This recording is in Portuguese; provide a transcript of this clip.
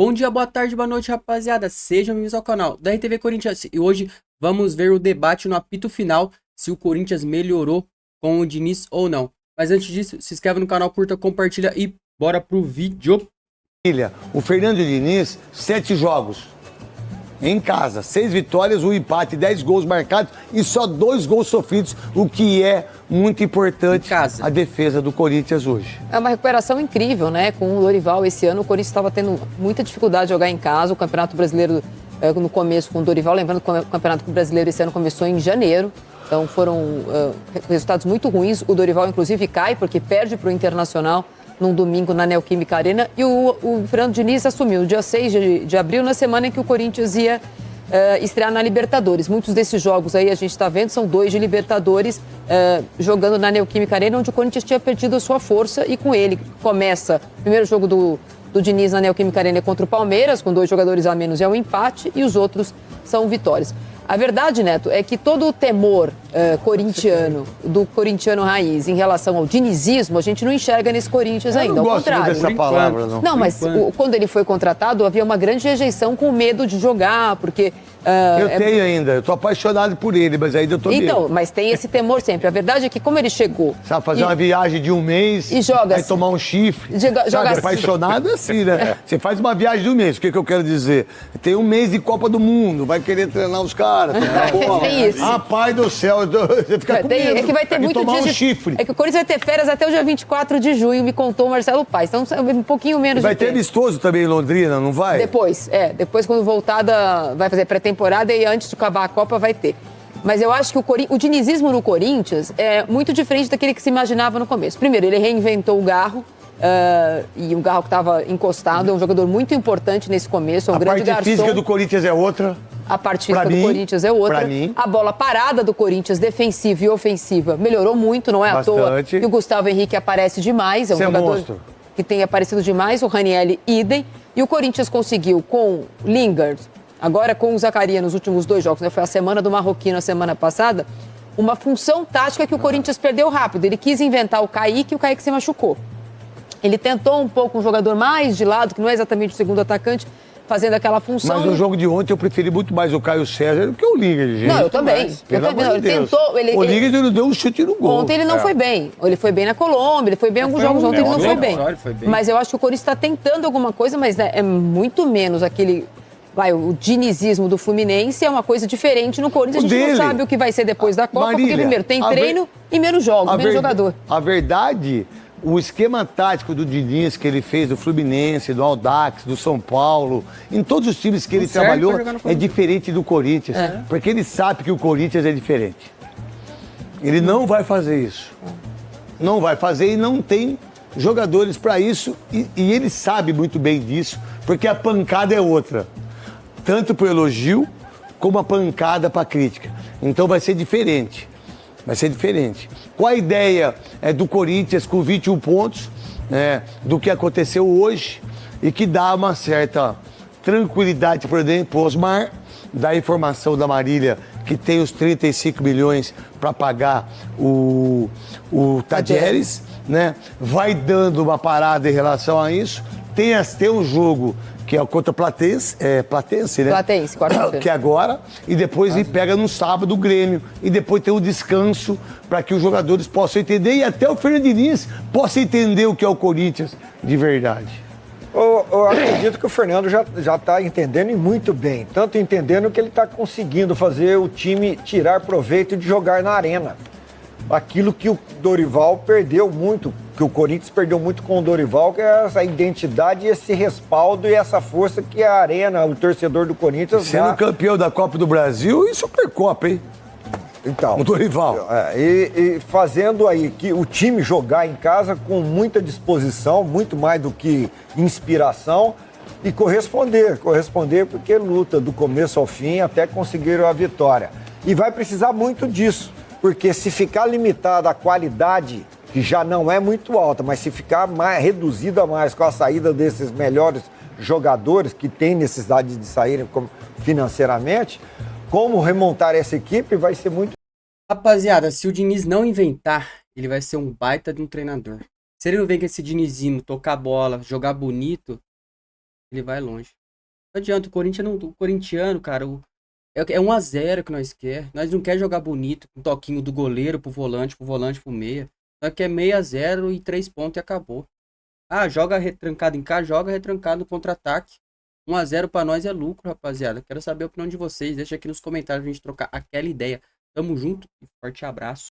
Bom dia, boa tarde, boa noite, rapaziada. Sejam bem-vindos ao canal da RTV Corinthians. E hoje vamos ver o debate no apito final, se o Corinthians melhorou com o Diniz ou não. Mas antes disso, se inscreve no canal, curta, compartilha e bora pro vídeo. O Fernando Diniz, 7 jogos em casa, 6 vitórias, 1 empate, 10 gols marcados e só 2 gols sofridos, o que é muito importante a defesa do Corinthians hoje. É uma recuperação incrível, né? Com o Dorival esse ano, o Corinthians estava tendo muita dificuldade de jogar em casa. O Campeonato Brasileiro, no começo com o Dorival, lembrando que o Campeonato Brasileiro esse ano começou em janeiro. Então foram resultados muito ruins. O Dorival, inclusive, cai porque perde para o Internacional num domingo na Neoquímica Arena. E o Fernando Diniz assumiu no dia 6 de abril, na semana em que o Corinthians ia estrear na Libertadores. Muitos desses jogos aí a gente está vendo são 2 de Libertadores, jogando na Neoquímica Arena, onde o Corinthians tinha perdido a sua força. E com ele começa o primeiro jogo do Diniz na Neoquímica Arena contra o Palmeiras, com 2 jogadores a menos, é um empate, e os outros são vitórias. A verdade, Neto, é que todo o temor corintiano, do corintiano raiz, em relação ao dinizismo, a gente não enxerga nesse Corinthians ainda, ao contrário. Eu não gosto dessa palavra, não. Não, mas quando ele foi contratado, havia uma grande rejeição com medo de jogar, porque... eu tenho ainda, eu tô apaixonado por ele, mas ainda eu tô Então, mas tem esse temor sempre. A verdade é que como ele chegou... Sabe, fazer uma viagem de um mês, e joga aí tomar um chifre. Joga apaixonado assim, né? Você faz uma viagem de um mês, o que eu quero dizer? Tem um mês de Copa do Mundo, vai querer treinar os caras, treinar bola. Tem isso. Pai do céu, você fica com medo. É que vai ter muito tomar dia um chifre. É que o Corinthians vai ter férias até o dia 24 de junho, me contou o Marcelo Paes. Então, um pouquinho menos vai de tempo. Vai ter amistoso também em Londrina, não vai? Depois quando voltada, vai fazer pré-temporada e antes de acabar a Copa vai ter. Mas eu acho que o dinizismo no Corinthians é muito diferente daquele que se imaginava no começo. Primeiro, ele reinventou o Garro, e o Garro que estava encostado, é um jogador muito importante nesse começo, é um grande garçom. A parte física do Corinthians é outra. A parte física do Corinthians é outra. A bola parada do Corinthians, defensiva e ofensiva, melhorou muito, não é à toa. E o Gustavo Henrique aparece demais, é um jogador que tem aparecido demais, o Ranieri idem. E o Corinthians conseguiu com Lingard, agora com o Zaccaria nos últimos 2 jogos, né? Foi a semana do Marroquino a semana passada, uma função tática que o Corinthians perdeu rápido. Ele quis inventar o Kaique e o Kaique se machucou. Ele tentou um pouco um jogador mais de lado, que não é exatamente o segundo atacante, fazendo aquela função. Mas no jogo de ontem eu preferi muito mais o Caio César do que o Lingard, gente. Não, eu também. Ele tentou. O Lingard ele deu um chute no gol. Ontem ele não foi bem. Ele foi bem na Colômbia, ele foi bem em alguns jogos. Ontem ele não foi bem. Mas eu acho que o Corinthians está tentando alguma coisa, mas né, é muito menos aquele... o dinizismo do Fluminense é uma coisa diferente no Corinthians. A gente não sabe o que vai ser depois da Copa, porque primeiro tem treino e menos jogos, menos jogador. A verdade... O esquema tático do Diniz que ele fez do Fluminense, do Audax, do São Paulo, em todos os times que ele trabalhou, é diferente do Corinthians. Porque ele sabe que o Corinthians é diferente. Ele não vai fazer isso. Não vai fazer e não tem jogadores para isso. E ele sabe muito bem disso, porque a pancada é outra. Tanto para o elogio, como a pancada para a crítica. Então vai ser diferente. Vai ser diferente. Qual a ideia do Corinthians com 21 pontos, do que aconteceu hoje e que dá uma certa tranquilidade para o Osmar, da informação da Marília que tem os 35 milhões para pagar o Tadieres, né? Vai dando uma parada em relação a isso. Tem um jogo que é contra Platense, né? Platense, quarta-feira. Que é agora, e depois ele pega no sábado o Grêmio, e depois tem o descanso para que os jogadores possam entender, e até o Fernando Diniz possa entender o que é o Corinthians de verdade. Eu acredito que o Fernando já está entendendo e muito bem, tanto entendendo que ele está conseguindo fazer o time tirar proveito de jogar na arena. Aquilo que o Dorival perdeu muito, que o Corinthians perdeu muito com o Dorival, que é essa identidade, esse respaldo e essa força que a arena, o torcedor do Corinthians sendo campeão da Copa do Brasil e Supercopa, hein? Então, o Dorival. E fazendo aí que o time jogar em casa com muita disposição, muito mais do que inspiração, e corresponder porque luta do começo ao fim até conseguir a vitória. E vai precisar muito disso. Porque se ficar limitada a qualidade, que já não é muito alta, mas se ficar reduzida mais com a saída desses melhores jogadores que têm necessidade de saírem financeiramente, como remontar essa equipe vai ser muito... Rapaziada, se o Diniz não inventar, ele vai ser um baita de um treinador. Se ele não vem com esse dinizismo, tocar bola, jogar bonito, ele vai longe. Não adianta, o corintiano, cara, é 1-0 que nós quer. Nós não quer jogar bonito, com toquinho do goleiro pro volante pro meia. Nós quer 6-0 e 3 pontos e acabou. Ah, joga retrancado em casa, joga retrancado no contra-ataque. 1-0 pra nós é lucro, rapaziada. Quero saber a opinião de vocês. Deixa aqui nos comentários pra gente trocar aquela ideia. Tamo junto e forte abraço.